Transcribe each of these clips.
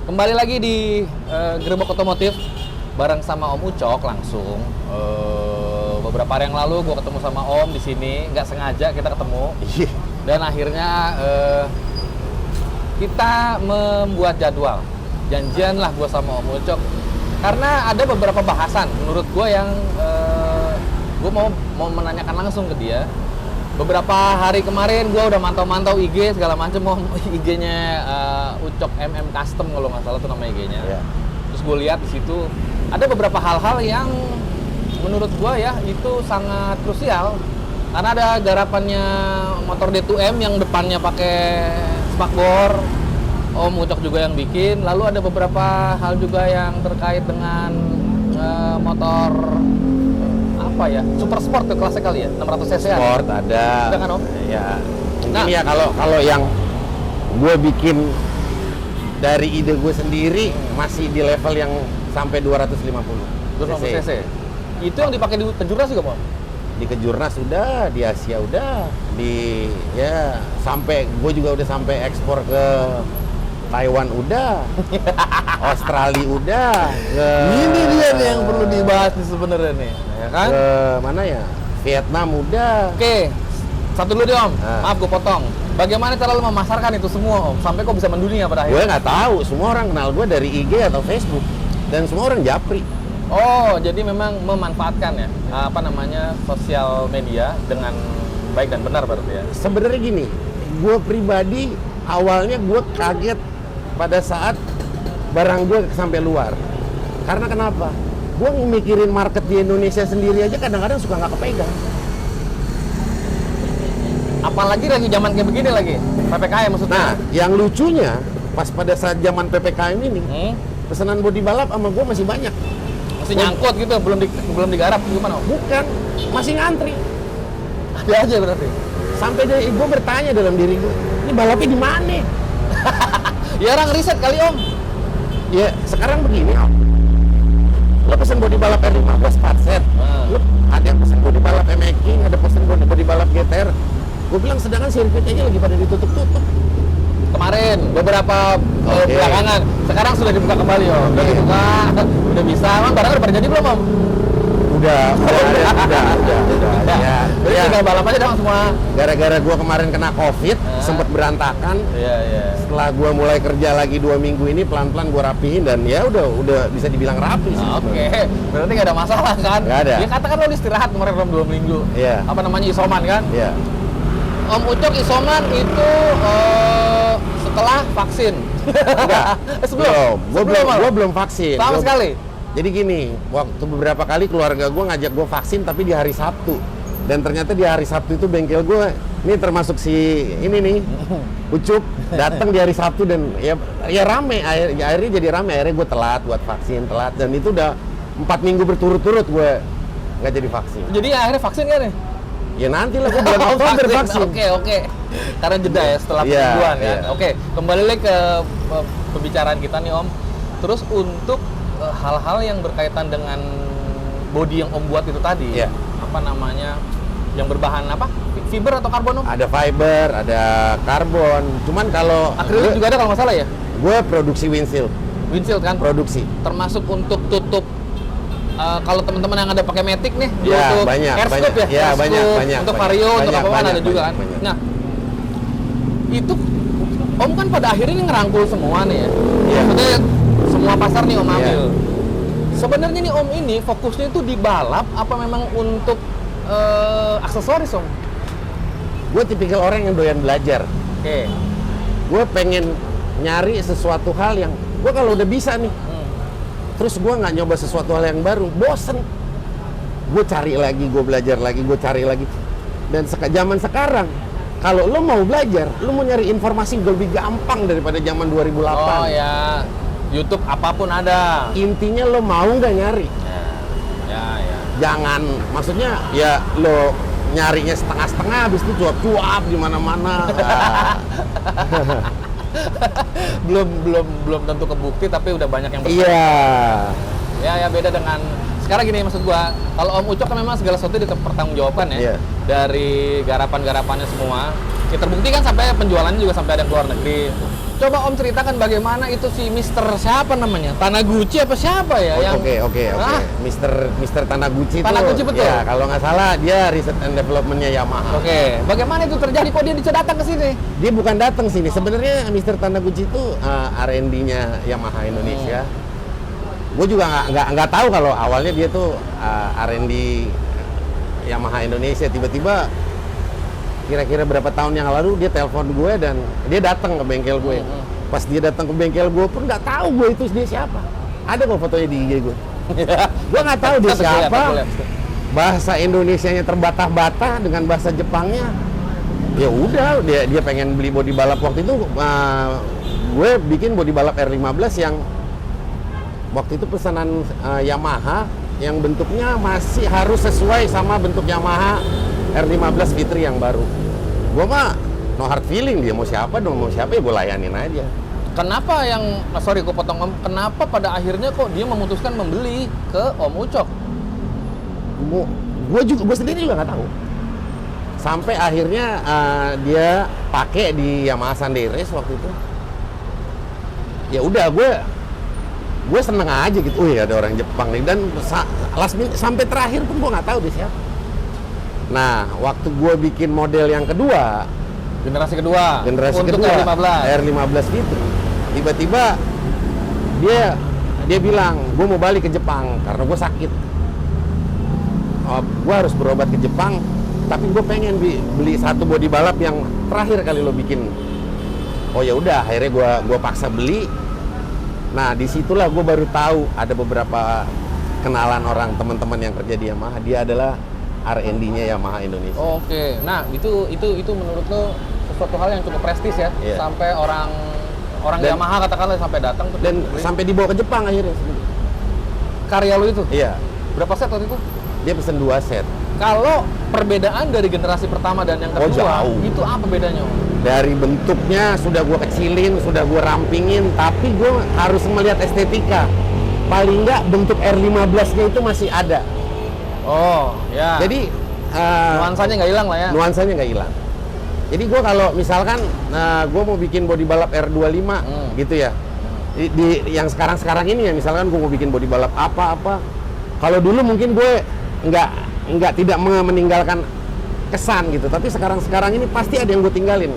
Kembali lagi di Gerbek Otomotif bareng sama Om Ucok langsung. Beberapa hari yang lalu gue ketemu sama Om di sini, nggak sengaja kita ketemu. Dan akhirnya kita membuat jadwal. Janjian lah gue sama Om Ucok. Karena ada beberapa bahasan menurut gue yang gue mau menanyakan langsung ke dia. Beberapa hari kemarin gue udah mantau-mantau IG segala macam, mau IG-nya Ucok MM Custom kalau nggak salah tuh nama IG-nya. Yeah. Terus gue lihat di situ ada beberapa hal-hal yang menurut gue ya itu sangat krusial karena ada garapannya motor D2M yang depannya pakai spakbor. Om Ucok juga yang bikin. Lalu ada beberapa hal juga yang terkait dengan motor apa ya, super sport tuh kelasnya kali ya, 600 cc sport ada. Udah kan Om? Ya mungkin ya kalau yang gue bikin dari ide gue sendiri masih di level yang sampai 250 cc. Itu yang dipakai di Kejurnas juga Om? Di Kejurnas udah, di Asia udah, di ya sampai gue juga udah sampai ekspor ke Taiwan udah, Australia udah. Ini dia nih yang perlu dibahas nih sebenarnya nih, ya kan? Mana ya? Vietnam udah. Oke, satu dulu deh Om. Maaf gue potong. Bagaimana cara lo memasarkan itu semua Om? Sampai kok bisa mendunia pada akhirnya? Gue nggak tahu. Semua orang kenal gue dari IG atau Facebook dan semua orang japri. Oh, jadi memang memanfaatkan ya apa namanya sosial media dengan baik dan benar berarti ya? Sebenarnya gini, gue pribadi awalnya gue kaget pada saat barang gue sampai luar. Karena kenapa? Gue mikirin market di Indonesia sendiri aja kadang-kadang suka nggak kepegang. Apalagi lagi zaman kayak begini lagi, PPKM maksudnya. Nah, yang lucunya pas pada saat zaman PPKM ini, pesanan bodi balap sama gue masih banyak. Masih nyangkut gitu, belum digarap gimana? Bukan, masih ngantri. Ada aja berarti. Sampai gue bertanya dalam diri gue, ini balapnya di mana? Ya orang riset kali Om. Ya sekarang begini Om. Lo pesen bodi balap R15 Partset, lo ada yang pesen bodi balap M-Making, ada pesen bodi balap GTR. Gue bilang sedangkan sirkuitnya lagi pada ditutup-tutup. Kemarin beberapa belakangan, sekarang sudah dibuka kembali Om. Udah dibuka, udah bisa. Emang barang udah pada jadi belum Om? Udah. Jadi tinggal balap aja dong semua. Gara-gara gue kemarin kena COVID, sempet berantakan. Iya. Setelah gue mulai kerja lagi 2 minggu ini, pelan-pelan gue rapihin dan ya udah bisa dibilang rapi sih. Oke, berarti nggak ada masalah kan? Nggak ada. Ya katakan lo istirahat kemarin dalam 2 minggu. Iya. Apa namanya isoman kan? Iya. Om Ucok isoman itu setelah vaksin. Enggak. Sebelum. Gue belum vaksin. Sama sekali. Jadi gini, waktu beberapa kali keluarga gue ngajak gue vaksin tapi di hari Sabtu. Dan ternyata di hari Sabtu itu bengkel gue, ini termasuk si ini nih, Ucup, datang di hari Sabtu dan ya rame, akhirnya jadi rame, akhirnya gue telat buat vaksin, dan itu udah 4 minggu berturut-turut gue nggak jadi vaksin. Jadi akhirnya vaksin kan nih? Ya nanti lah, gue bulan Oktober vaksin. Oke. Karena jeda ya setelah penyembuhan kan. Oke, kembali lagi ke pembicaraan kita nih Om. Terus untuk hal-hal yang berkaitan dengan bodi yang Om buat itu tadi, apa namanya, yang berbahan apa? Fiber atau karbon Om? Ada fiber, ada karbon. Cuman kalau akrilik juga ada kalau nggak salah ya? Gue produksi windshield. Windshield kan? Produksi. Termasuk untuk tutup. Kalau teman-teman yang ada pakai Matic nih, ya, untuk airscope ya, banyak, untuk vario, untuk apa ada juga kan. Nah, itu Om kan pada akhirnya ngerangkul semua nih ya. Maksudnya semua pasar nih Om ambil. Sebenarnya nih Om ini fokusnya itu di balap apa memang untuk aksesoris Om? Gue tipikal orang yang doyan belajar. Oke. Gue pengen nyari sesuatu hal yang gue kalau udah bisa nih. Terus gue nggak nyoba sesuatu hal yang baru, bosen. Gue cari lagi, gue belajar lagi, gue cari lagi. Dan zaman sekarang, kalau lo mau belajar, lo mau nyari informasi lebih gampang daripada zaman 2008. Oh ya, YouTube apapun ada. Intinya lo mau nggak nyari? Ya. Jangan, maksudnya ya lo nyarinya setengah-setengah, habis itu cuap-cuap di mana-mana. belum tentu kebukti tapi udah banyak yang ya beda dengan sekarang gini maksud gua, kalau Om Ucok kan memang segala sesuatu dipertanggungjawabkan ya. Dari garapan-garapannya semua ya terbukti kan sampai penjualannya juga sampai ada yang keluar negeri. Coba Om ceritakan bagaimana itu si Mister siapa namanya? Tanaguchi apa siapa ya? yang Oke. Hah? Mister Tanaguchi itu. Tanaguchi betul? Ya, kalau nggak salah dia research and development-nya Yamaha. Oke, bagaimana itu terjadi? Kok dia bisa datang ke sini? Dia bukan datang sini. Sebenarnya Mister Tanaguchi itu R&D-nya Yamaha Indonesia. Gue juga nggak tahu kalau awalnya dia tuh R&D Yamaha Indonesia. Tiba-tiba kira-kira berapa tahun yang lalu dia telepon gue dan dia datang ke bengkel gue. Pas dia datang ke bengkel gue pun nggak tahu gue itu dia siapa. Ada kok fotonya di IG gue. Gue nggak tahu dia siapa. Bahasa Indonesianya terbata-bata dengan bahasa Jepangnya. Ya udah, dia pengen beli bodi balap waktu itu. Gue bikin bodi balap R15 yang waktu itu pesanan Yamaha yang bentuknya masih harus sesuai sama bentuk Yamaha R15 Fitri yang baru. Gua mah no hard feeling, dia mau siapa ya gue layanin aja. Kenapa sorry gue potong Om, kenapa pada akhirnya kok dia memutuskan membeli ke Om Ucok? Gue sendiri juga nggak tahu. Sampai akhirnya dia pakai di Yamaha Sunday Race waktu itu. Ya udah gue seneng aja gitu. Oh ya ada orang Jepang nih, dan last minute sampai terakhir pun gue nggak tahu dia siapa. Nah, waktu gue bikin model yang kedua, Generasi kedua untuk kedua, R15. R15 gitu, tiba-tiba dia bilang, gue mau balik ke Jepang karena gue sakit. Gue harus berobat ke Jepang, tapi gue pengen beli satu bodi balap yang terakhir kali lo bikin. Oh ya udah, akhirnya gue paksa beli. Nah, disitulah gue baru tahu ada beberapa kenalan orang teman-teman yang kerja di Yamaha. Dia adalah R&D-nya Yamaha Indonesia. Oke, nah itu menurut lo sesuatu hal yang cukup prestis ya, Iya. sampai orang Yamaha katakanlah sampai datang tuh Dan sampai dibawa ke Jepang akhirnya. karya lo itu. Iya, Berapa set waktu itu? dia pesen 2 set. Kalau perbedaan dari generasi pertama dan yang Oh, kedua, jauh. itu apa bedanya Om? Dari bentuknya sudah gue kecilin, sudah gue rampingin, tapi gue harus melihat estetika. Paling nggak bentuk R15-nya itu masih ada. Oh, ya. Jadi nuansanya nggak hilang lah ya. nuansanya nggak hilang. Jadi gue kalau misalkan gue mau bikin bodi balap R25 gitu ya, di yang sekarang ini ya, misalkan gue mau bikin bodi balap apa, kalau dulu mungkin gue nggak tidak meninggalkan kesan gitu, tapi sekarang ini pasti ada yang gue tinggalin.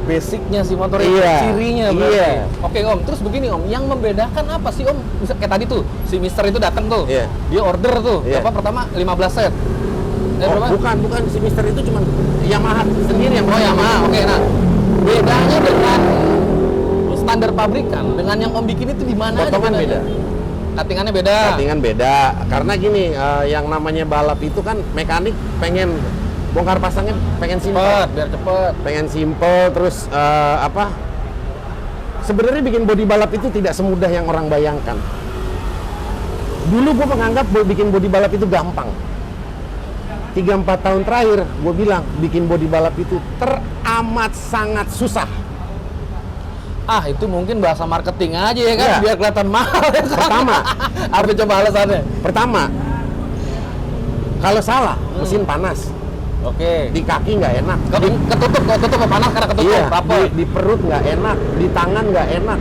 Basicnya si motor itu, Iya, cirinya berarti. iya. Oke Om, terus begini Om, yang membedakan apa sih Om? Bisa kayak tadi tuh, si Mister itu datang tuh, Iya. dia order tuh, Iya. apa pertama 15 set. Oh, bukan si Mister itu cuma Yamaha sendiri yang Oh Yamaha, oke. Nah, bedanya dengan standar pabrikan, dengan yang Om bikin itu di mana aja potongan bedanya? beda. Cuttingannya beda. Cuttingan beda, karena gini, yang namanya balap itu kan mekanik pengen bongkar pasangnya pengen simpel. Cepet, biar cepet. Pengen simple, terus sebenarnya bikin bodi balap itu tidak semudah yang orang bayangkan. Dulu gue menganggap bikin bodi balap itu gampang. 3-4 tahun terakhir gue bilang bikin bodi balap itu teramat sangat susah. Itu mungkin bahasa marketing aja ya kan, Iya. biar kelihatan mahal ya kan? Pertama. Apa coba alasannya? Pertama, kalau salah mesin panas, Oke. di kaki nggak enak, Ketutup, kalau tutup panas karena ketutup, iya, rapet. di perut nggak enak, di tangan nggak enak,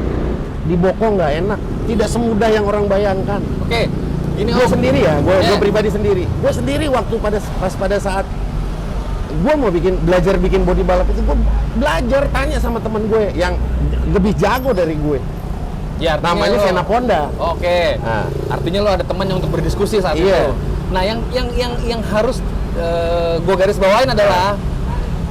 di bokong nggak enak. Tidak semudah yang orang bayangkan. Oke, ini Gue Om. sendiri ya, gue Iya. pribadi sendiri. Gue sendiri waktu pada saat gue mau belajar bikin bodi balap itu, gue belajar tanya sama temen gue yang lebih jago dari gue. Ya, artinya Namanya lo- Sena Honda. Oke. Nah. Artinya lo ada teman yang untuk berdiskusi saat Iya. itu. Nah, yang harus gue garis bawain adalah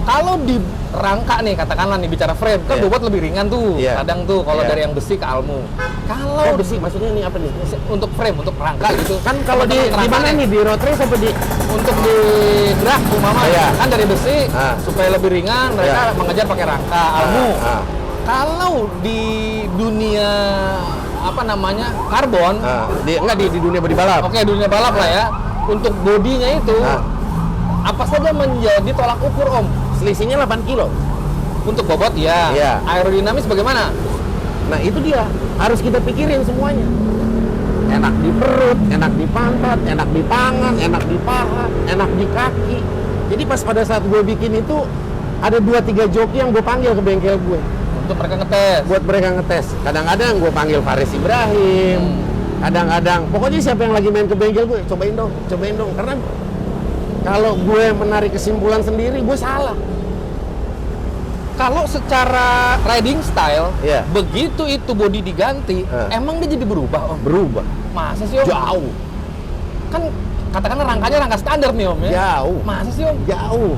kalau di rangka nih, katakanlah nih bicara frame, kan Iya. bobot lebih ringan tuh. Iya. Kadang tuh kalau Iya. dari yang besi ke almu. Kalau Oh besi, maksudnya ini apa nih? untuk frame, untuk rangka gitu. Kan kalau di mana nih, di road race apa di? Untuk di drag umpama Iya. kan dari besi supaya lebih ringan mereka Iya. mengejar pakai rangka almu. Kalau di dunia apa namanya karbon, Enggak di dunia bodi balap. oke dunia balap lah ya, untuk bodinya itu apa saja menjadi tolak ukur Om? Selisihnya 8 kilo. Untuk bobot ya, Iya. aerodinamis bagaimana? Nah itu dia, harus kita pikirin semuanya. Enak di perut, enak di pantat, enak di tangan, enak di paha, enak di kaki. Jadi pas pada saat gue bikin itu, ada 2-3 joki yang gue panggil ke bengkel gue Untuk mereka ngetes. buat mereka ngetes. Kadang-kadang gue panggil Faris Ibrahim, kadang-kadang pokoknya siapa yang lagi main ke bengkel gue, cobain dong. Karena kalau gue menarik kesimpulan sendiri, gue salah. Kalau secara riding style, Iya. begitu itu bodi diganti, emang dia jadi berubah Om? Berubah. Masa sih Om? Jauh. Kan katakanlah rangkanya rangka standar nih Om ya? Jauh. Masa sih Om? Jauh.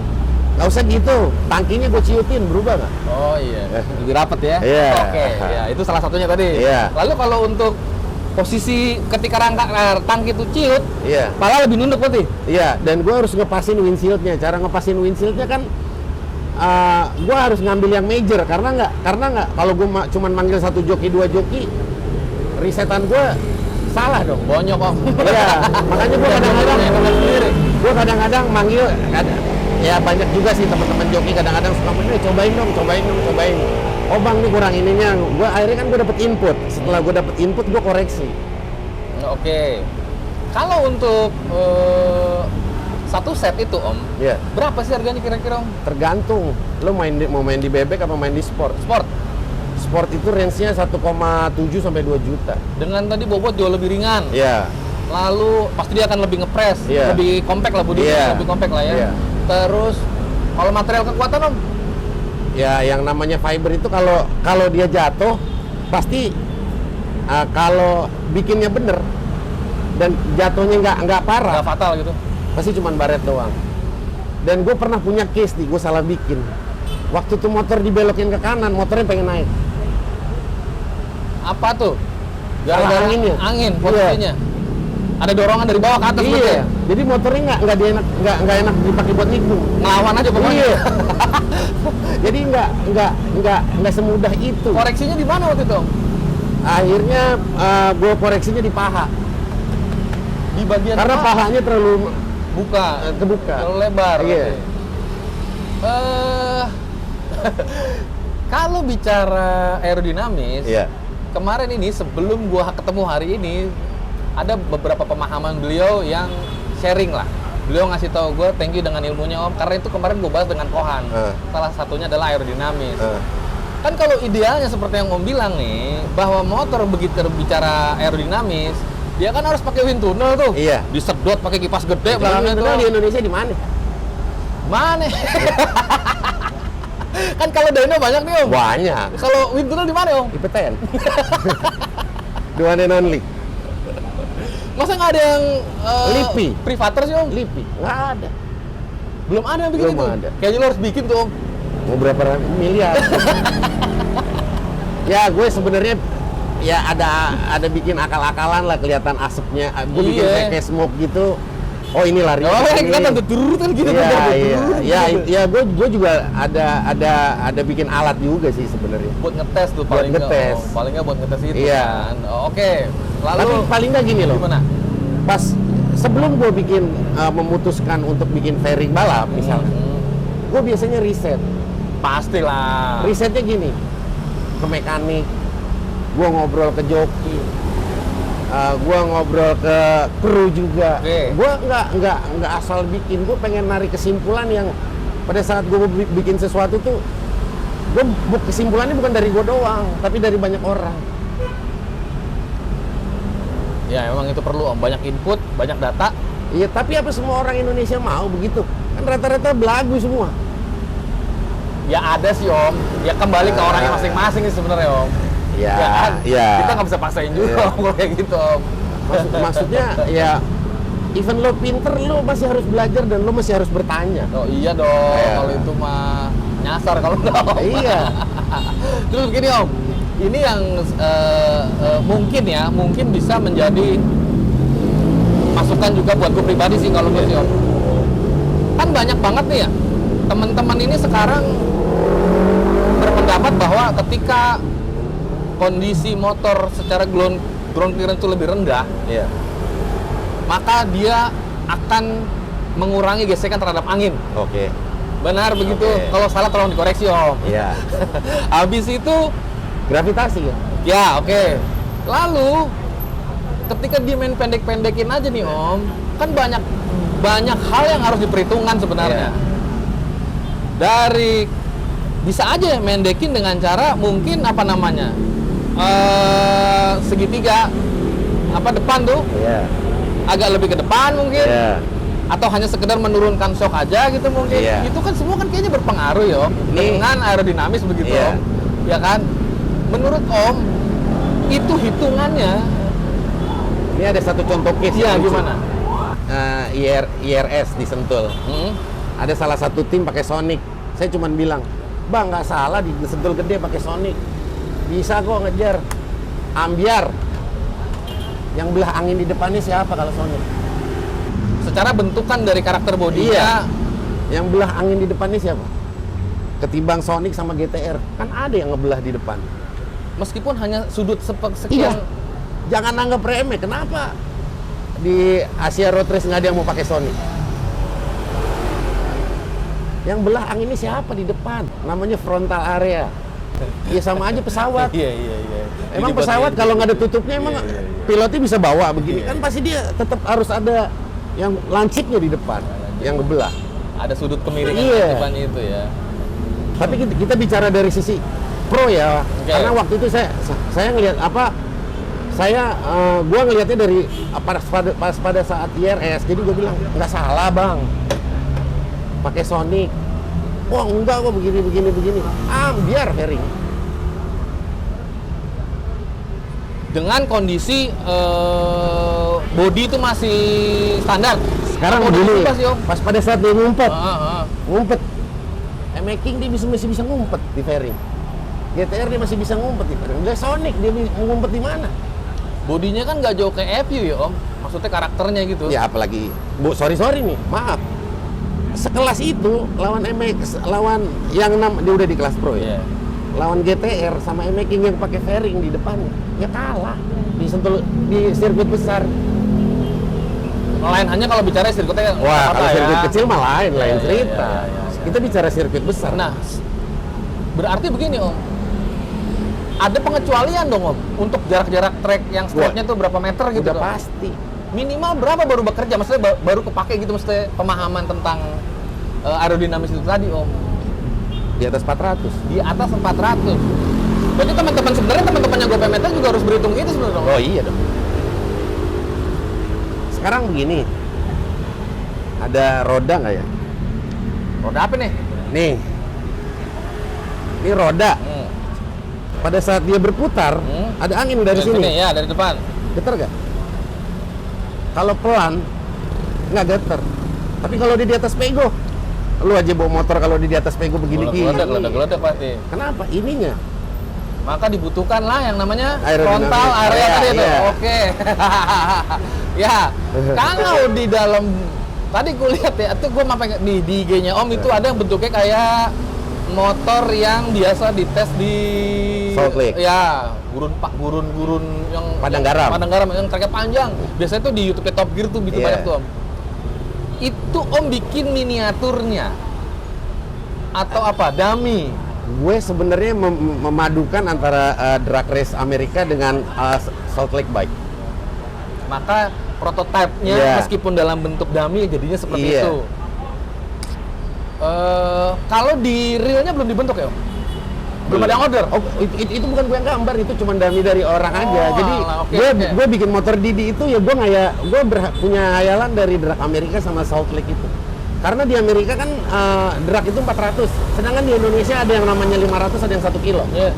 Nggak usah gitu. Tangkinya gue ciutin, berubah nggak? Oh iya, lebih rapet ya? Iya. Oke, ya, itu salah satunya tadi. Iya. Lalu kalau untuk posisi ketika tangki itu ciut, Iya. pala lebih nunduk berarti? Iya, dan gue harus ngepasin windshieldnya. Cara ngepasin windshieldnya kan, gue harus ngambil yang major karena nggak kalau gue cuman manggil 1 joki 2 joki, risetan gue salah dong. Bonyok Om. Iya, makanya gue kadang-kadang manggil, ya banyak juga sih teman-teman joki kadang-kadang suka cobain dong. Oh bang, ini kurang ininya. Gue akhirnya kan gue dapet input. Setelah gue dapet input, gue koreksi. Oke. Kalau untuk satu set itu Om, Iya. berapa sih harganya kira-kira Om? Tergantung. Lo mau main di bebek apa main di sport? Sport. Sport itu range-nya 1,7 sampai 2 juta. Dengan tadi bobot jauh lebih ringan. Iya. Lalu pasti dia akan lebih ngepres, Iya. lebih compact lah bodinya, Iya. lebih compact lah ya. Iya. Terus kalau material kekuatan Om, Ya, yang namanya fiber itu kalau dia jatuh pasti kalau bikinnya bener dan jatuhnya nggak parah, nggak fatal gitu. pasti cuman baret doang. Dan gue pernah punya case nih, gue salah bikin. Waktu tuh motor dibelokin ke kanan, motornya pengen naik. Apa tuh? Salah anginnya. Angin posisinya. Ada dorongan dari bawah ke atas berarti Iya. ya? Jadi motornya nggak enak dipakai buat nikung. Ngelawan aja pokoknya. Iya. Jadi nggak semudah itu. Koreksinya di mana waktu itu Om? Akhirnya gue koreksinya di paha. Di bagian Karena paha. pahanya terlalu Buka. kebuka. Terlalu lebar. Iya. berarti. Kalau bicara aerodinamis, Iya. kemarin ini sebelum gua ketemu hari ini ada beberapa pemahaman beliau yang sharing lah. Beliau ngasih tahu gue thank you dengan ilmunya Om, karena itu kemarin gue bahas dengan Kohan. Salah satunya adalah aerodinamis. Kan kalau idealnya seperti yang Om bilang nih, bahwa motor begitu berbicara aerodinamis, dia kan harus pakai wind tunnel tuh. Iya. Disedot pakai kipas gede belakangnya tuh. Di Indonesia di mana? Mana? Kan kalau dyno banyak nih Om. Banyak. Kalau wind tunnel di mana Om? Di PTN. The one and only. Masa nggak ada yang Lipi. privater sih Om? Lipi. Nggak ada. Belum ada yang bikin Belum itu. ada. Kayaknya lo harus bikin tuh Om. Mau berapa miliar? Ya gue sebenarnya ya ada bikin akal-akalan lah, kelihatan asapnya. Gue bikin Iya. kayak smoke gitu. Oh ini lari. Oh, ke sini. kan tentu turun kan gitu. Ya, gue juga ada bikin alat juga sih sebenarnya. Buat ngetes tuh Buat paling nggak. ngetes. Oh, paling nggak buat ngetes itu Iya. kan. Oh, oke. Lalu Tapi paling nggak gini loh. gimana? Pas sebelum gue bikin memutuskan untuk bikin fairing balap misalnya, gue biasanya riset. Pastilah. Risetnya gini, ke mekanik, gue ngobrol ke joki, gue ngobrol ke kru juga. Oke. Gue nggak asal bikin, gue pengen narik kesimpulan yang pada saat gue bikin sesuatu tuh, kesimpulannya bukan dari gue doang, tapi dari banyak orang. Ya emang itu perlu Om, banyak input, banyak data. Iya, tapi apa semua orang Indonesia mau begitu? Kan rata-rata belagu semua. Ya ada sih Om. Ya kembali ke orangnya masing-masing sih sebenarnya Om. Ya, kan? ya. Kita nggak bisa paksain juga Iya. Om kalau kayak gitu Om. Maksudnya ya, even lo pinter, lo masih harus belajar dan lo masih harus bertanya. Oh iya dong, Iya. kalau itu mah nyasar kalau nggak Om. Iya. Terus begini Om, ini yang mungkin bisa menjadi masukan juga buat gue pribadi sih kalau gue sih Om. Kan banyak banget nih ya, teman-teman ini sekarang berpendapat bahwa ketika kondisi motor secara ground clearance itu lebih rendah, Iya. maka dia akan mengurangi gesekan terhadap angin. Oke. Benar begitu. Oke. Kalau salah tolong dikoreksi Om. Iya. Habis itu Gravitasi ya. ya oke. Lalu ketika dia main pendek-pendekin aja nih Om, kan banyak hal yang harus diperhitungkan sebenarnya. Iya. dari bisa aja mendekin dengan cara mungkin apa namanya segitiga apa depan tuh Iya. agak lebih ke depan mungkin Iya. atau hanya sekedar menurunkan shock aja gitu mungkin. Iya. Itu kan semua kan kayaknya berpengaruh ya Om dengan aerodinamis begitu Iya. Om, ya kan? Menurut Om itu hitungannya Ini ada satu contoh case. iya yang lucu. gimana? IRS di Sentul. Ada salah satu tim pakai Sonic. Saya cuman bilang, Bang nggak salah di Sentul gede pakai Sonic. Bisa kok ngejar. Ambiar. Yang belah angin di depannya siapa kalau Sonic? Secara bentukan dari karakter bodinya Iya. Yang belah angin di depannya siapa? Ketimbang Sonic sama GTR. Kan ada yang ngebelah di depan. meskipun hanya sudut Iya. sekian. Jangan anggap remeh. Kenapa? Di Asia Road Race nggak ada yang mau pakai Sonic. Yang belah anginnya siapa di depan? Namanya frontal area. Ya sama aja pesawat. Iya. Emang Ini buat pesawat ini. kalau nggak ada tutupnya emang Iya. pilotnya bisa bawa begini Iya. kan pasti dia tetap harus ada yang lancipnya di depan, yang ngebelah. ada sudut kemiringan Iya. di depannya itu ya. Tapi kita bicara dari sisi pro ya, Oke. karena waktu itu saya ngelihat apa, gua ngelihatnya dari pas pada saat IRS, jadi gue bilang nggak salah bang, pakai Sonic. Wah enggak kok begini. Biar fairing. Dengan kondisi body itu masih standar. Sekarang Atau begini, diubah sih, Om? pas pada saat dia ngumpet, Ah. ngumpet. Making dia masih bisa ngumpet di fairing. GTR dia masih bisa ngumpet di fairing. Dia Sonic dia mau ngumpet di mana? Bodinya kan nggak jauh kayak FU ya Om. Maksudnya karakternya gitu. Ya apalagi, sorry nih, maaf. Sekelas itu lawan MX, lawan yang dia udah di kelas pro ya. Iya. Lawan GTR sama Making yang pakai fairing di depannya, ya kalah di sirkuit besar. Lain hanya kalau bicara sirkuitnya Wah, apa kalau ya. sirkuit kecil mah lain Iya, cerita. iya. Kita bicara sirkuit besar. Nah, berarti begini Om. Ada pengecualian dong Om untuk jarak-jarak trek yang straightnya tuh berapa meter gitu udah dong. pasti. Minimal berapa baru bekerja? Maksudnya baru kepake gitu maksudnya pemahaman tentang aerodinamis itu tadi Om. Di atas 400. Di atas 400. Berarti teman-teman sebenarnya teman-temannya GoPMeta juga harus berhitung itu sebenarnya dong. Oh iya dong. Sekarang begini, ada roda nggak ya? Roda apa nih? Nih, ini roda. Hmm. Pada saat dia berputar, ada angin dari sini. Ya, dari depan. Getar nggak? Kalau pelan, nggak getar. Tapi kalau dia di atas pego, lu aja bawa motor kalau dia di atas pego begini gini. Geledak pasti. Kenapa? Ininya. Maka dibutuhkanlah yang namanya Aerodinamis. frontal area Iya, tadi itu. iya. Oke. Ya, kalau di dalam tadi gue lihat ya, itu gue mampir di IG-nya Om itu ada yang bentuknya kayak motor yang biasa dites di Salt Lake. Ya, gurun yang Padang garam. Padang garam yang treknya panjang. Biasanya tuh di YouTube Top Gear tuh gitu Iya. banyak tuh Om. Itu Om bikin miniaturnya atau apa? Dummy. Gue sebenarnya memadukan antara drag race Amerika dengan Salt Lake bike. Maka prototipenya Iya. meskipun dalam bentuk dummy jadinya seperti Iya. itu. Kalau di realnya belum dibentuk ya Om? Belum ada yang order? Oh, itu bukan gue yang gambar, itu cuma dummy dari orang aja. Oh, Jadi alah, oke, gue oke. gue bikin motor Didi itu ya gue punya hayalan dari drag Amerika sama Salt Lake itu. Karena di Amerika kan drag itu 400, sedangkan di Indonesia ada yang namanya 500, ada yang 1 kilo. Iya.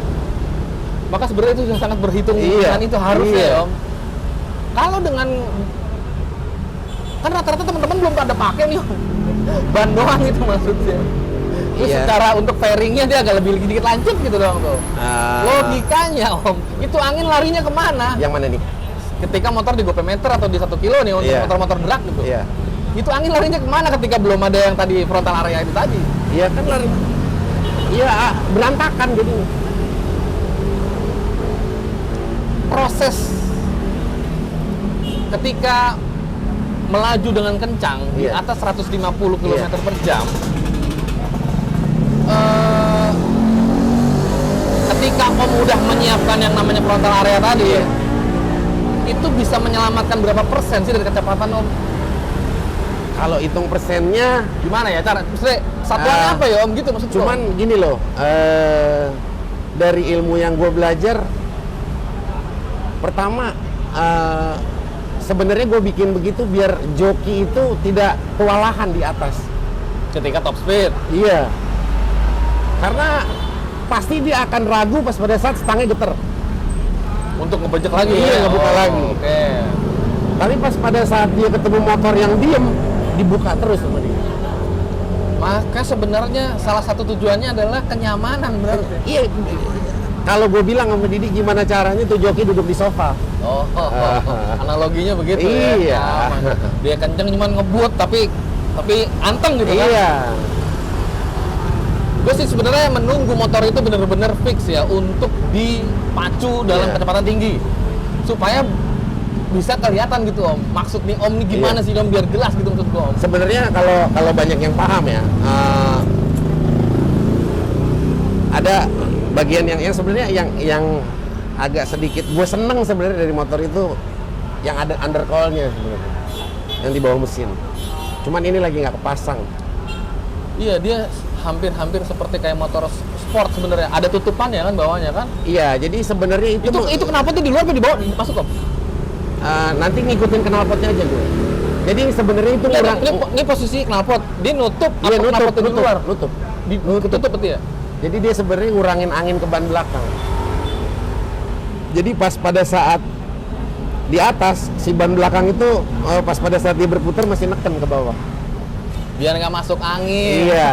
Maka sebenarnya itu sudah sangat berhitung Iya. dengan itu harusnya Iya. ya Om. Kalau dengan kan rata-rata teman-teman belum pada pakai nih Om. Ban doang itu maksudnya. Terus Iya. secara untuk fairingnya dia agak lebih sedikit lancip gitu dong tuh. Logikanya Om, itu angin larinya kemana? Yang mana nih? Ketika motor di GoPmeter atau di 1 kilo nih untuk Iya. motor-motor drag gitu. Iya. Itu angin larinya kemana ketika belum ada yang tadi frontal area itu tadi? Iya kan lari. Iya, berantakan jadi. Proses ketika melaju dengan kencang di Iya. atas 150 km Iya. per jam, ketika Om udah menyiapkan yang namanya frontal area tadi, Iya. itu bisa menyelamatkan berapa persen sih dari kecepatan Om? Kalau hitung persennya, Gimana ya cara? Maksudnya satuannya apa ya Om gitu maksud gua? cuman gini loh, dari ilmu yang gue belajar, pertama sebenarnya gue bikin begitu biar joki itu tidak kewalahan di atas. ketika top speed. Iya, karena pasti dia akan ragu pas pada saat stangnya geter. Untuk ngebejek lagi. Iya, ya? ngebuka lagi. Oke. Tapi pas pada saat dia ketemu motor yang diem, dibuka terus sama dia. Maka sebenarnya salah satu tujuannya adalah kenyamanan berarti. Iya, kalau gue bilang sama Didi gimana caranya tuh joki duduk di sofa. Analoginya begitu Iya. ya. Nyaman. Dia kenceng cuman ngebut tapi anteng gitu kan. Iya. Gue sih sebenarnya menunggu motor itu bener-bener fix ya untuk dipacu dalam Iya. kecepatan tinggi supaya bisa kelihatan gitu Om. Maksud nih Om nih gimana Iya. sih Om biar jelas gitu maksud gue Om. Sebenarnya kalau banyak yang paham ya, ada bagian yang sebenarnya yang agak sedikit gue seneng sebenarnya dari motor itu yang ada undercoil-nya sebenarnya, yang di bawah mesin. Cuman ini lagi nggak kepasang. Iya dia hampir seperti kayak motor sport sebenarnya. Ada tutupan ya kan bawahnya kan? Iya, jadi sebenarnya Itu kenapa tuh di luar apa di bawah masuk Om? nanti ngikutin knalpotnya aja gue. Jadi sebenarnya itu kurang. Ini posisi knalpot, dia nutup Iya, atau knalpotnya di luar? nutup. Tutup berarti ya? Jadi dia sebenarnya ngurangin angin ke ban belakang. Jadi pas pada saat di atas si ban belakang itu pas pada saat dia berputar masih neken ke bawah. Biar nggak masuk angin. Iya.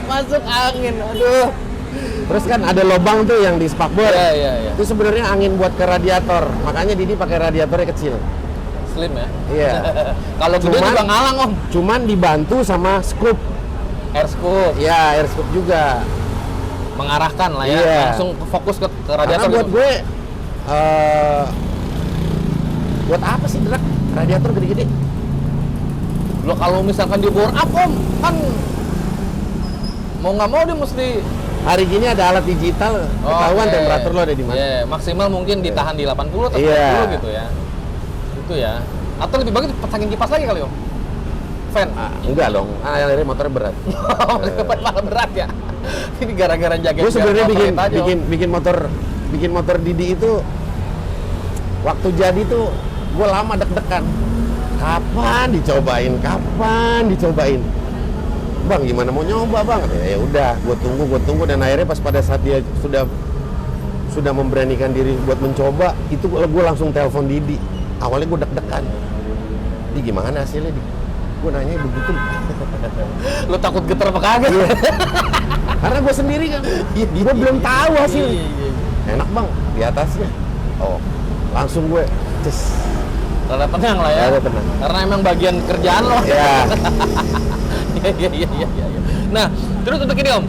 Masuk angin, aduh. Terus kan ada lubang tuh yang di spakbor. Iya. Itu sebenarnya angin buat ke radiator. Makanya Didi pakai radiatornya kecil. Slim ya? Iya. Kalau gede Cuman- juga ngalang Om. Cuman dibantu sama scoop. Air scoop, Ya, air scoop juga. mengarahkan lah ya. Iya. Langsung fokus ke Karena radiator buat gitu. gue buat apa sih Drak? Radiator gede-gede? Lo kalau misalkan di bore up Om, kan mau nggak mau dia mesti Hari gini ada alat digital, ketahuan Oke. temperatur lo ada di mana. Iya, maksimal mungkin ditahan di 80 atau 90 Iya. gitu ya. Itu ya. Atau lebih bagus pasangin kipas lagi kali Om. Fan. Enggak dong, akhirnya motor berat. Malah berat ya. Ini gara-gara jaga. Gue sebenarnya bikin motor Didi itu waktu jadi tuh gue lama deg-degan. Kapan dicobain? Bang, gimana mau nyoba bang? Ya udah, gue tunggu dan akhirnya pas pada saat dia sudah memberanikan diri buat mencoba, itu gue langsung telepon Didi. Awalnya gue deg-degan. Di gimana hasilnya di? Gue nanya begitu. Lo takut geter apa kagak? Iya. Karena gue sendiri kan, gue belum tahu hasilnya. Enak bang, di atasnya. Oh, langsung gue ces. Rada tenang lah ya. Rada tenang. Karena emang bagian kerjaan lo. Ya. Iya. Nah, terus untuk ini Om.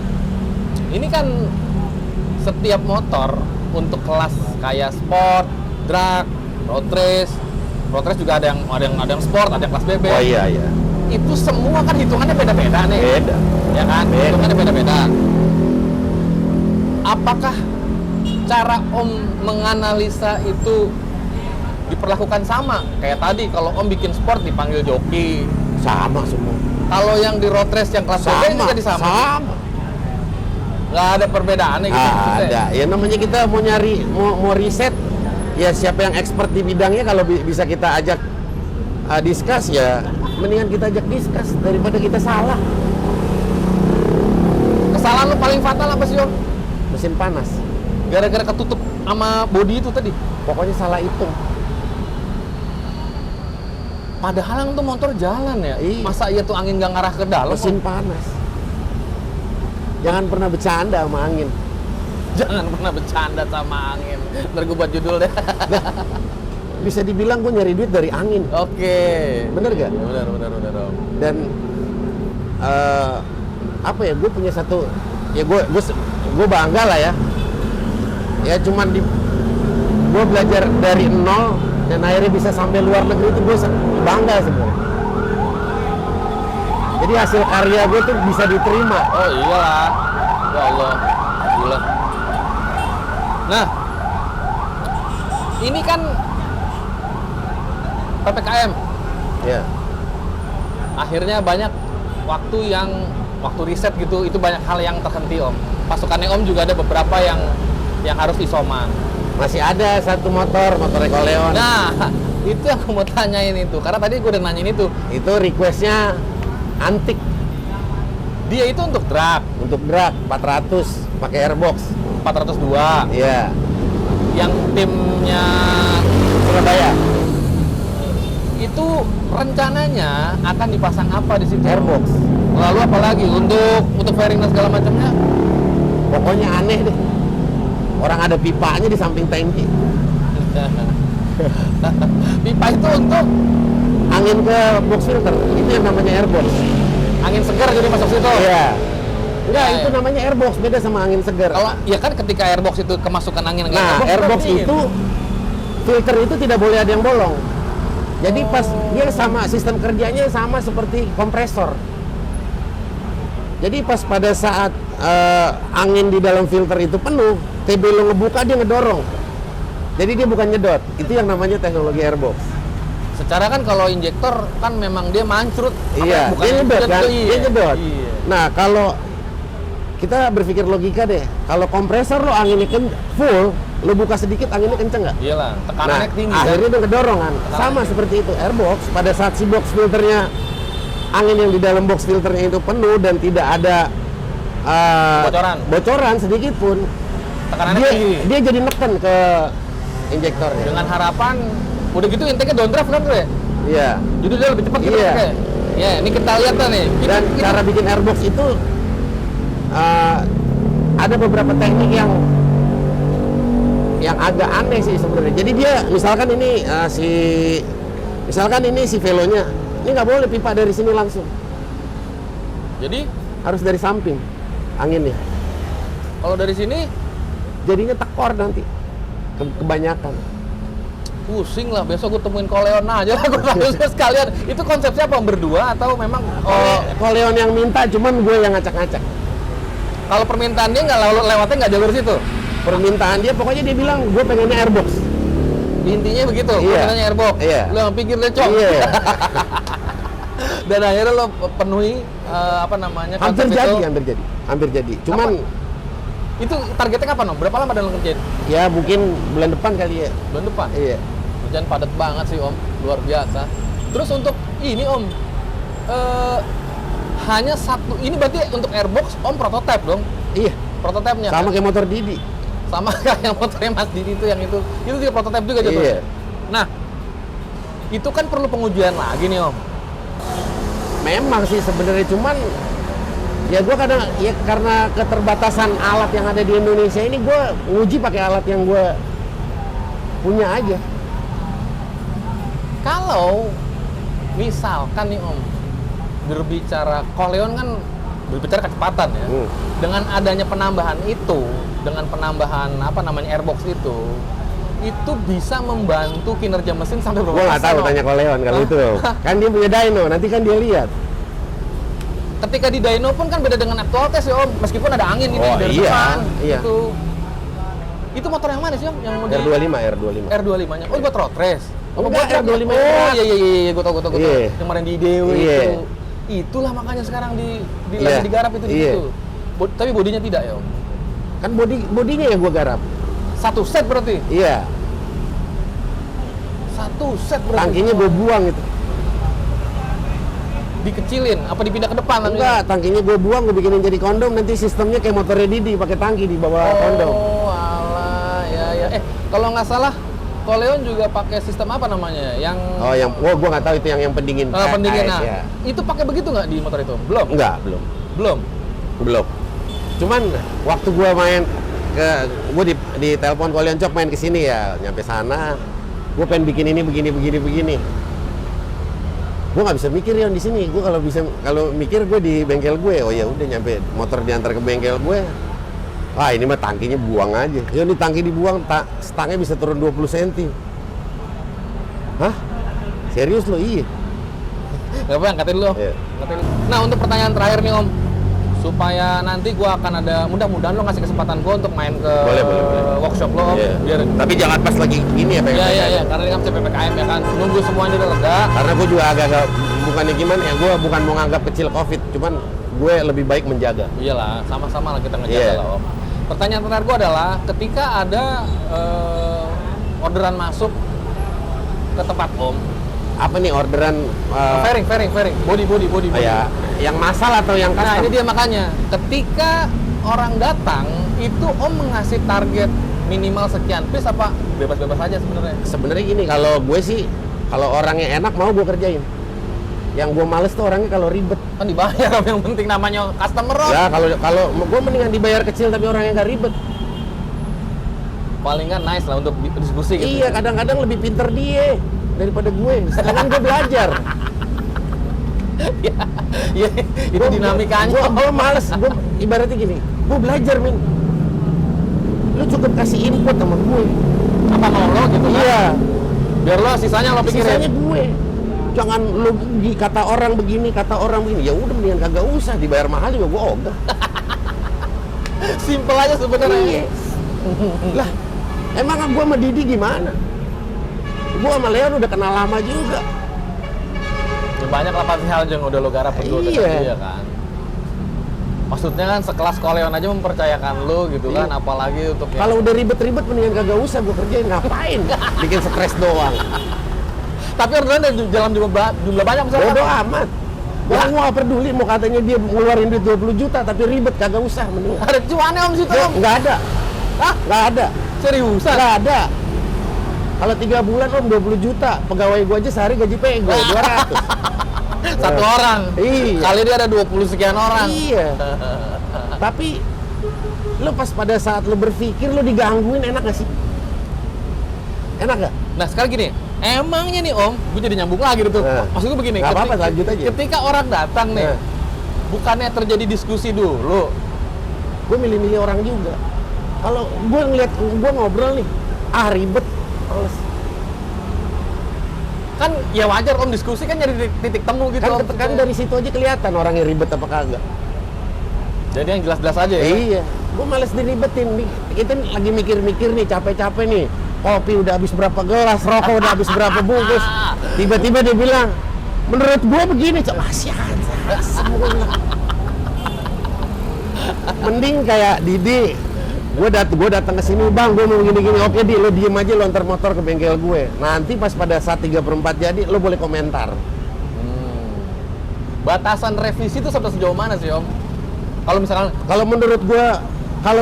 Ini kan setiap motor untuk kelas kayak sport, drag, road race juga ada yang sport, ada yang kelas BB. Oh iya. Itu semua kan hitungannya beda-beda nih. Beda. Ya kan? Beda. Hitungannya beda-beda. Apakah cara Om menganalisa itu diperlakukan sama? Kayak tadi kalau Om bikin sport dipanggil joki. Sama semua. Kalau yang di road race yang kelas BB juga disama. Sama. Nggak ada perbedaannya gitu. maksudnya. Ada. Ya namanya kita mau nyari, mau riset. Ya siapa yang expert di bidangnya kalau bisa kita ajak discuss ya. Mendingan kita ajak discuss daripada kita salah. Kesalahan lu paling fatal apa sih Om? Mesin panas. Gara-gara ketutup sama bodi itu tadi. Pokoknya salah hitung. Padahal yang tuh motor jalan ya. Iya. Masa iya tuh angin nggak ngarah ke dalam? Mesin Om? panas. Jangan pernah bercanda sama angin. Jangan pernah bercanda sama angin. Ntar gue buat judul deh. Bisa dibilang gue nyari duit dari angin. Oke. Bener gak? Ya, benar Om. Dan apa ya, gue punya satu, ya gue bangga lah ya. Ya cuman gue belajar dari nol dan akhirnya bisa sampai luar negeri itu gue bangga semua. Jadi hasil karya gue tuh bisa diterima. Oh iyalah. Ya Allah. Gila. Nah, ini kan PPKM. Ya. akhirnya banyak waktu riset gitu, itu banyak hal yang terhenti Om. Pasukannya Om juga ada beberapa yang harus isoman. Masih ada satu motor Coleon. Nah, itu yang aku mau tanyain itu. Karena tadi gue udah nanyain itu. Itu requestnya antik. Dia itu untuk drag. Untuk drag 400 pakai airbox 402. iya. Yang timnya Surabaya itu rencananya akan dipasang apa di situ? airbox. Lalu apa lagi untuk fairing dan segala macamnya? Pokoknya aneh deh. Orang ada pipanya di samping tangki. Pipa itu untuk Angin ke box filter. Itu yang namanya airbox. angin segar jadi masuk situ. Iya. Enggak, Ya, itu ya. namanya airbox, beda sama angin segar. Kalau ya kan ketika airbox itu kemasukan angin, Nah, airbox itu filter itu tidak boleh ada yang bolong. Jadi pas dia sama sistem kerjanya sama seperti kompresor. Jadi pas pada saat angin di dalam filter itu penuh, TB lo ngebuka dia ngedorong. Jadi dia bukan nyedot. Itu yang namanya teknologi airbox. secara kan kalau injektor kan memang dia mancrut. Iya, bukan dia nyedot kan? iya. Dia nyedot. Iya. Nah, kalau kita berpikir logika deh, kalau kompresor lo anginnya full, lo buka sedikit anginnya kenceng nggak? Iyalah, tekanannya tinggi kan. akhirnya dia kedorong kan. Tekanannya Sama tinggi. seperti itu airbox. Pada saat si box filternya, angin yang di dalam box filternya itu penuh dan tidak ada bocoran sedikit pun, Tekanannya dia, tinggi. dia jadi neken ke injektornya. Dengan harapan udah gitu intake-nya downdraft kan gue. Iya. Jadi dia lebih cepat gitu Iya. kan. Ya, ini kita lihat kan nih. Dan cara bikin airbox itu ada beberapa teknik yang agak aneh sih sebenarnya. Jadi dia misalkan ini si velonya, ini nggak boleh pipa dari sini langsung, Jadi harus dari samping anginnya. kalau dari sini Jadinya tekor nanti kebanyakan. pusing lah, besok gue temuin Coleon aja lah gue harusnya sekalian. Itu konsepnya apa, berdua atau memang Coleon yang minta, cuman gue yang ngacak-ngacak. kalau permintaan dia nggak lewatnya nggak jalur situ? Permintaan dia pokoknya dia bilang gue pengennya airbox. Intinya begitu, Iya. permintaannya airbox. Iya. Lo yang pikir deh, Cok. Iya. Dan akhirnya lo penuhi hampir konsep hampir jadi. Cuman itu targetnya kapan, Om? Berapa lama dalam ngerjain? ya mungkin bulan depan kali ya. Bulan depan? Iya. Hujan padat banget sih Om, luar biasa. Terus untuk ini Om, hanya satu, ini berarti untuk airbox Om prototype dong? Iya. Prototipenya Sama kan? kayak motor Didi. Sama kayak motornya Mas Didi itu yang itu juga prototype juga jatuhnya. Iya. Nah, itu kan perlu pengujian lagi nih Om. Memang sih sebenarnya, cuman ya gue kadang ya karena keterbatasan alat yang ada di Indonesia ini, gue nguji pakai alat yang gue punya aja. Kalau misalkan nih Om, berbicara Coleon kan berbicara kecepatan ya. Dengan adanya penambahan itu, dengan penambahan airbox itu bisa membantu kinerja mesin sampai berapa Gue nggak tahu, Om? tanya Coleon kalau itu. Kan dia punya dyno, nanti kan dia lihat. Ketika di dyno pun kan beda dengan actual test ya Om, meskipun ada angin ini Oh, dari iya, depan. iya. Itu motor yang mana sih Om? Yang mau R25. R25-nya. Oh, buat road race. Enggak, buat R25 Oh, berat. iya, gue tau. Iya. Yang kemarin di IDW Iya. itu. Itulah makanya sekarang lagi Iya. digarap itu di Iya. situ. Tapi bodinya tidak ya Om. Kan bodinya yang gue garap. Satu set berarti. Iya. Satu set berarti. Tangkinya gue buang itu. Dikecilin, apa dipindah ke depan? Enggak, tangkinya gue buang, gue bikinin jadi kondom. Nanti sistemnya kayak motornya Didi, pakai tangki di bawah kondom. Oh, alah, ya. Kalau nggak salah, Coleon juga pakai sistem apa namanya? Yang Gue nggak tahu itu yang pendingin. pendingin. AS, Nah, ya. itu pakai begitu nggak di motor itu? Belum. Enggak, belum. Cuman waktu gue main gue di telepon Coleon Cok main ke sini ya, nyampe sana, gue pengen bikin ini begini. Gue nggak bisa mikir ya di sini. Gue kalau mikir gue di bengkel gue. Oh ya udah, nyampe motor diantar ke bengkel gue. Wah, ini mah tangkinya buang aja. Ya ini tangki dibuang, stangnya bisa turun 20 cm. Hah? Serius lo? Iya. Nggak apa, angkatin lu. Om. Iya. Angkatin lu. Nah, untuk pertanyaan terakhir nih Om, supaya nanti gue akan ada, mudah-mudahan lo ngasih kesempatan gue untuk main ke Boleh. workshop lo, Om. Iya. Biar Tapi jangan pas lagi gini ya, iya, karena ini kan PPKM ya kan, nunggu semuanya udah reda. Karena gue juga agak-agak, bukannya gimana ya, gue bukan mau nganggap kecil COVID, cuman gue lebih baik menjaga. Iyalah, sama-sama lah kita ngejaga Iya. lah, Om. Pertanyaan terakhir gue adalah, ketika ada orderan masuk ke tempat Om, Apa nih orderan? fairing, body. Ya, yang massal atau yang Nah, custom? ini dia makanya. Ketika orang datang, itu Om mengasih target minimal sekian piece apa bebas-bebas aja sebenarnya? Sebenarnya gini, kalau gue sih, kalau orangnya enak mau gue kerjain. Yang gue males tuh orangnya kalau ribet. Kan dibayar, Om, yang penting namanya customer, Om. Ya kalau gue mendingan dibayar kecil tapi orangnya nggak ribet. Paling kan nice lah untuk diskusi gitu. Iya, kadang-kadang lebih pinter dia daripada gue. Sedangkan gue belajar. Iya, itu dinamikanya. Gue males. Gue ibaratnya gini, gue belajar, Min. Lu cukup kasih input sama gue. Apa mau lo gitu kan? Iya. Biar lo sisanya lo pikirin. Sisanya gue. Jangan lu kata orang begini, kata orang begini. Ya udah mendingan kagak usah, dibayar mahal juga gue ogah. Simple aja sebenarnya. Iya. Lah, emang gue sama Didi gimana? Gue sama Leon udah kenal lama juga. Ya, banyak lah pasti hal yang udah lo garap berdua dengan Iya. dia kan. Maksudnya kan sekelas Koleon aja mempercayakan lo gitu kan, Iya. apalagi untuk yang... Kalau udah ribet-ribet mendingan kagak usah gue kerjain. Ngapain? Bikin stres doang. Tapi orderan dalam jumlah banyak misalnya. Bodoh amat. Gue nggak peduli mau katanya dia ngeluarin duit 20 juta tapi ribet, kagak usah mending. Ada cuannya Om situ, Om. Nggak ada. Hah? Nggak ada. Seriusan? Nggak ada. Kalau 3 bulan Om 20 juta, pegawai gue aja sehari gaji pego 200. Satu orang. Iya. Kali dia ada 20 sekian orang. Iya. Tapi lo pas pada saat lo berpikir lo digangguin, enak gak sih? Enak gak? Nah, sekarang gini, emangnya nih Om, gue jadi nyambung lagi gitu. Nah. Maksud gue begini, Nggak apa-apa, lanjut aja. ketika orang datang nih, Nah. bukannya terjadi diskusi dulu. Gue milih-milih orang juga. Kalau gue ngeliat, gue ngobrol nih, ribet, males. Kan ya wajar Om diskusi kan nyari titik temu gitu. Om. Kan dari situ aja kelihatan orangnya ribet apa kagak. Jadi yang jelas-jelas aja ya. Iya, gue males diribetin. Kita lagi mikir-mikir nih, capek-capek nih. Kopi udah habis berapa gelas, rokok udah habis berapa bungkus. Tiba-tiba dia bilang, menurut gue begini, masih aja semua. Mending kayak Didi, gue datang ke sini, bang, gue mau gini-gini. Oke, Di, lo diem aja, lo antar motor ke bengkel gue. Nanti pas pada saat 3/4 jadi, lo boleh komentar. Batasan revisi itu sampai sejauh mana sih Om? Kalau misalkan, Kalau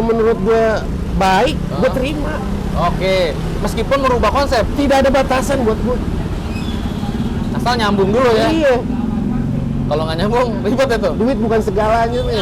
menurut gue baik, gue terima. oke, meskipun merubah konsep, Tidak ada batasan buat gue. asal nyambung dulu ya. Iya, Kalau nggak nyambung, ribet itu. duit bukan segalanya, men.